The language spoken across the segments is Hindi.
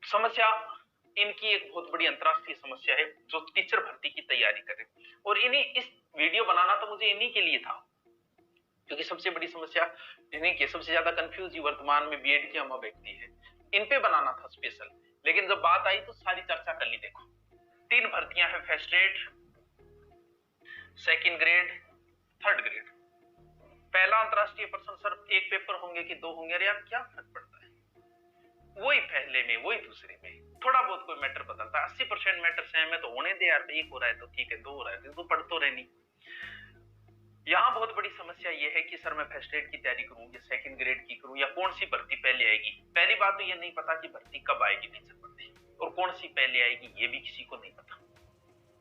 समस्या इनकी एक बहुत बड़ी अंतरराष्ट्रीय समस्या है जो टीचर भर्ती की तैयारी करे, और इन्हीं इस वीडियो बनाना तो मुझे इन्हीं के लिए था, क्योंकि सबसे बड़ी समस्या इन्हीं की, सबसे ज्यादा कंफ्यूज वर्तमान में बीएड के हम व्यक्ति है, इन पे बनाना था स्पेशल। लेकिन जब बात आई तो सारी चर्चा कर ली। देखो 3 भर्तियां हैं, first grade, second grade, third grade. पहला अंतरराष्ट्रीय प्रश्न सर एक पेपर होंगे कि 2 होंगे? अरे यार क्या फर्क पड़ता है, वही पहले में वही दूसरे में, थोड़ा बहुत कोई मैटर बदलता है। 80% मैटर सेम है तो होने दे यार, 1 हो रहा है तो ठीक है, 2 हो रहा है तो पढ़ तो रहनी। यहाँ बहुत बड़ी समस्या ये है कि सर मैं फर्स्ट ग्रेड की तैयारी करूं या सेकंड ग्रेड की करूं या कौन सी भर्ती पहले आएगी। पहली बात तो ये नहीं पता कि भर्ती कब आएगी टीचर भर्ती, और कौन सी पहले आएगी ये भी किसी को नहीं पता।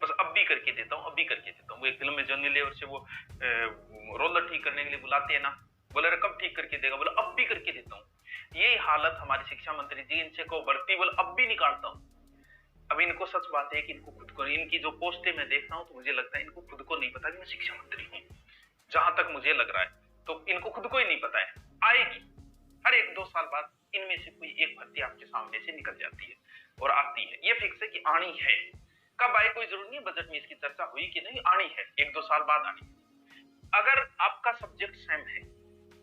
बस अब भी करके देता हूँ, अब भी करके देता हूँ। वो एक फिल्म में जॉनी लीवर से वो रोलर ठीक करने के लिए बुलाते हैं ना, बोले अरे कब ठीक करके देगा, बोले अब भी करके देता हूँ। यही हालत हमारी शिक्षा मंत्री जी, इनसे को भर्ती बोले अब भी निकालता हूँ। अब इनको सच बात है कि इनको खुद को, इनकी जो पोस्टें मैं देख रहा हूँ तो मुझे लगता है इनको खुद को नहीं पता कि मैं शिक्षा मंत्री हूँ, जहां तक मुझे लग रहा है। तो इनको खुद को ही नहीं पता है। आएगी हर 1-2 साल बाद इनमें से कोई एक भर्ती आपके सामने से निकल जाती है और आती है, ये फिक्स है कि आनी है। कब आए कोई जरूरी नहीं, बजट में इसकी चर्चा हुई कि नहीं, आनी है, 1-2 साल बाद आनी है। अगर आपका सब्जेक्ट सेम है,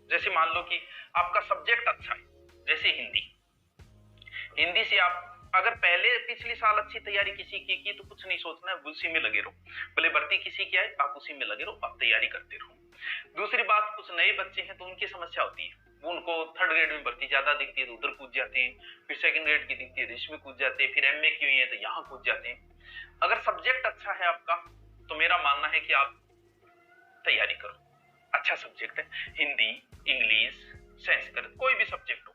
जैसे मान लो कि आपका सब्जेक्ट अच्छा है, जैसे हिंदी से आप अगर पहले पिछले साल अच्छी तैयारी किसी की तो कुछ नहीं सोचना है, उसी में लगे रहो। भले भर्ती किसी की आए आप उसी में लगे रहो, आप तैयारी करते रहो। दूसरी बात, कुछ नए बच्चे हैं तो उनकी समस्या होती है, वो उनको थर्ड ग्रेड में भर्ती ज्यादा दिखती है तो उधर कूद जाते हैं, फिर सेकंड ग्रेड की दिखती है तो इसमें कूद जाते हैं, फिर एमए की हुई है तो यहाँ कूद जाते हैं। अगर सब्जेक्ट अच्छा है आपका तो मेरा मानना है कि आप तैयारी करो। अच्छा सब्जेक्ट है, हिंदी, इंग्लिश, संस्कृत, कोई भी सब्जेक्ट हो,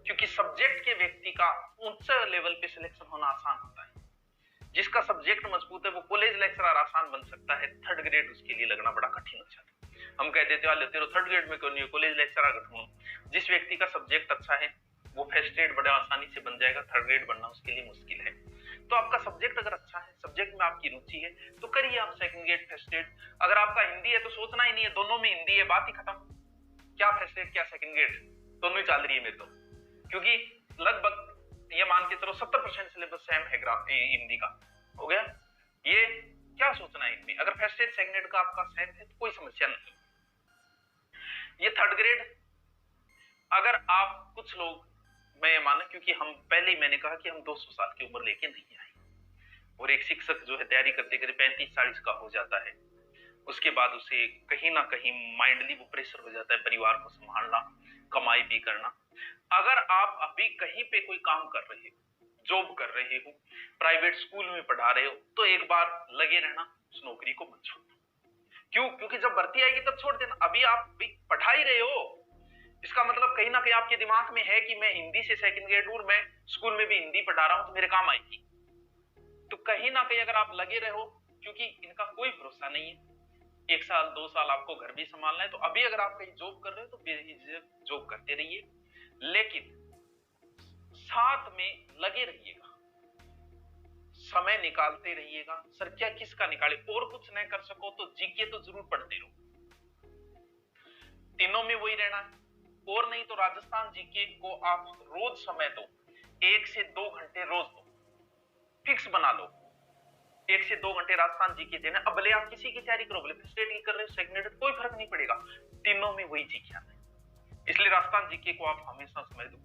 क्योंकि सब्जेक्ट के व्यक्ति का उच्च लेवल पे सिलेक्शन होना आसान होता है। जिसका सब्जेक्ट मजबूत है वो कॉलेज लेक्चरर आसान बन सकता है, थर्ड ग्रेड उसके लिए लगना बड़ा कठिन हो जाता है। हम कह देते हैं तेरे थर्ड ग्रेड में क्यों नहीं, कॉलेज लेक्चरर ढूंढो। जिस व्यक्ति का सब्जेक्ट अच्छा है वो फर्स्ट ग्रेड बड़े आसानी से बन जाएगा, थर्ड ग्रेड बनना उसके लिए मुश्किल है। तो आपका सब्जेक्ट अगर अच्छा है, सब्जेक्ट में आपकी रुचि है तो करिए आप सेकंड ग्रेड, फर्स्ट ग्रेड। अगर आपका हिंदी है तो सोचना ही नहीं है, दोनों में हिंदी है, बात ही खत्म। क्या फर्स्ट ग्रेड क्या सेकंड ग्रेड, दोनों ही चल रही है मेरे तो, क्योंकि लगभग ये मान के चलो 70% सिलेबस सेम है हिंदी का, हो गया। ये क्या सोचना है इनमें, अगर फर्स्ट ग्रेड सेकंड ग्रेड का आपका सेम है तो कोई समस्या नहीं। ये थर्ड ग्रेड अगर आप कुछ लोग, मैं ये माना, क्योंकि हम पहले ही मैंने कहा कि हम 200 साल की उम्र लेके नहीं आए, और एक शिक्षक जो है तैयारी करते करते 35-40 का हो जाता है, उसके बाद उसे कहीं ना कहीं माइंडली वो प्रेशर हो जाता है, परिवार को संभालना, कमाई भी करना। अगर आप अभी कहीं पे कोई काम कर रहे हो, जॉब कर रहे हो, प्राइवेट स्कूल में पढ़ा रहे हो, तो एक बार लगे रहना, उस नौकरी को मत छोड़ना। क्यों? क्योंकि जब भर्ती आएगी तब छोड़ देना। अभी आप भी पढ़ा ही रहे हो, इसका मतलब कहीं ना कहीं आपके दिमाग में है कि मैं हिंदी से सेकंड ग्रेड हूं, मैं स्कूल में भी हिंदी पढ़ा रहा हूं तो मेरे काम आएगी। तो कहीं ना कहीं अगर आप लगे रहो, क्योंकि इनका कोई भरोसा नहीं है, 1 साल 2 साल आपको घर भी संभालना है, तो अभी अगर आप कहीं जॉब कर रहे हो तो बेझिझक जॉब करते रहिए, लेकिन साथ में लगे रहिएगा, समय निकालते रहिएगा। सर क्या किसका निकाले, और कुछ नहीं कर सको तो जीके तो जरूर पढ़ते रहो, तीनों में वही रहना है। और नहीं तो राजस्थान जीके को आप रोज समय दो, 1 से 2 घंटे रोज दो, फिक्स बना लो 1 से 2 घंटे राजस्थान जीके देना। अब भले आप किसी की तैयारी करो, भले फर्स्ट ग्रेड की कर रहे हो, सेकंड ग्रेड, कोई फर्क नहीं पड़ेगा, तीनों में वही जीके आना है। इसलिए राजस्थान जीके को आप हमेशा समय दो।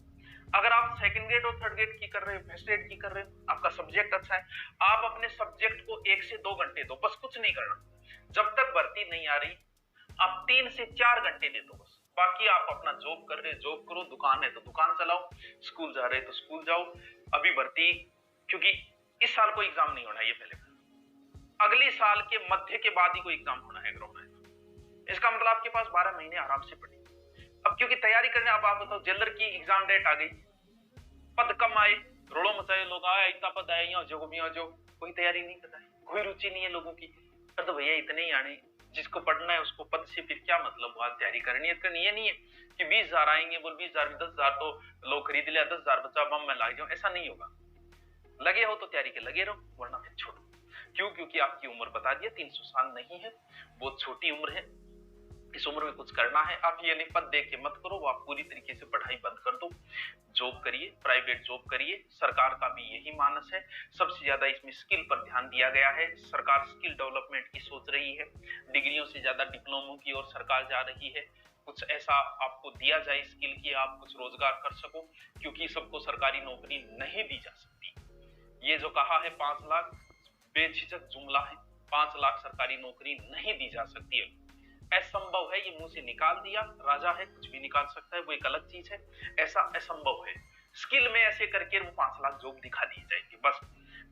अगर आप सेकंड ग्रेड और थर्ड ग्रेड की कर रहे हो, फर्स्ट ग्रेड की कर रहे हो, आपका सब्जेक्ट अच्छा है, आप अपने सब्जेक्ट को 1 से 2 घंटे दो, बस कुछ नहीं करना। जब तक भर्ती नहीं आ रही आप 3 से 4 घंटे दे दो बस, बाकी आप अपना जॉब कर रहे जॉब करो, दुकान है तो दुकान चलाओ, स्कूल जा रहे तो स्कूल जाओ। अभी भर्ती, क्योंकि इस साल कोई एग्जाम नहीं होना है, ये पहले अगले साल के मध्य के बाद ही कोई एग्जाम होना है अगर होना है। इसका मतलब आपके पास 12 महीने आराम से पड़े। अब क्योंकि तैयारी करने, अब आप बताओ जेलर की एग्जाम डेट आ गई, पद कम आए, रोड़ो मचाए, लोग आए इतना पद आए, यहाँ जो भी जो, कोई तैयारी नहीं करता है, कोई रुचि नहीं है लोगों की। पर तो भैया इतने ही आने, जिसको पढ़ना है उसको पद से फिर क्या मतलब, वहां तैयारी करनी है। करनी है नहीं है कि 20,000 आएंगे, बोल 20,000 में 10,000 तो लोग खरीद लिया, 10,000 बचा बम में लाग जाओ, ऐसा नहीं होगा। लगे हो तो तैयारी के लगे रहो, वरना फिर छोड़ो। क्यों? क्योंकि आपकी उम्र बता दिया 300 साल नहीं है, बहुत छोटी उम्र है। इस उम्र में कुछ करना है, आप ये नहीं पद दे के मत करो, आप पूरी तरीके से पढ़ाई बंद कर दो, जॉब करिए, प्राइवेट जॉब करिए। सरकार का भी यही मानस है। सबसे ज्यादा इसमें स्किल पर ध्यान दिया गया है। सरकार स्किल डेवलपमेंट की सोच रही है। डिग्रियों से ज्यादा डिप्लोमों की ओर सरकार जा रही है। कुछ ऐसा आपको दिया जाए स्किल की आप कुछ रोजगार कर सको, क्योंकि सबको सरकारी नौकरी नहीं दी जा सकती। ये जो कहा है 5 लाख, बेझिझक जुमला है। 5 लाख सरकारी नौकरी नहीं दी जा सकती है, असंभव है। ये मुंह से निकाल दिया, राजा है, कुछ भी निकाल सकता है, वो एक अलग चीज है। ऐसा असंभव है। स्किल में ऐसे करके वो 5 लाख जॉब दिखा दी जाएगी बस।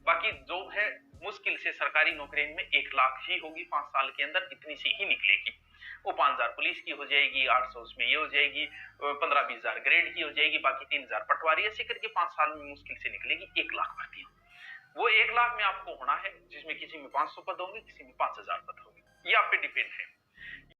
बाकी जॉब है मुश्किल से सरकारी नौकरी में 1 लाख ही होगी 5 साल के अंदर, इतनी सी ही निकलेगी। वो 5,000 पुलिस की हो जाएगी, 800 उसमें ये हो जाएगी, 15-20 हजार ग्रेड की हो जाएगी, बाकी 3,000 पटवारी। ऐसे करके 5 साल में मुश्किल से निकलेगी 1 लाख भर्ती। वो 1 लाख में आपको होना है जिसमें किसी में 500 पद होंगे, किसी में 5,000 पद होंगे। ये आप पे डिपेंड है।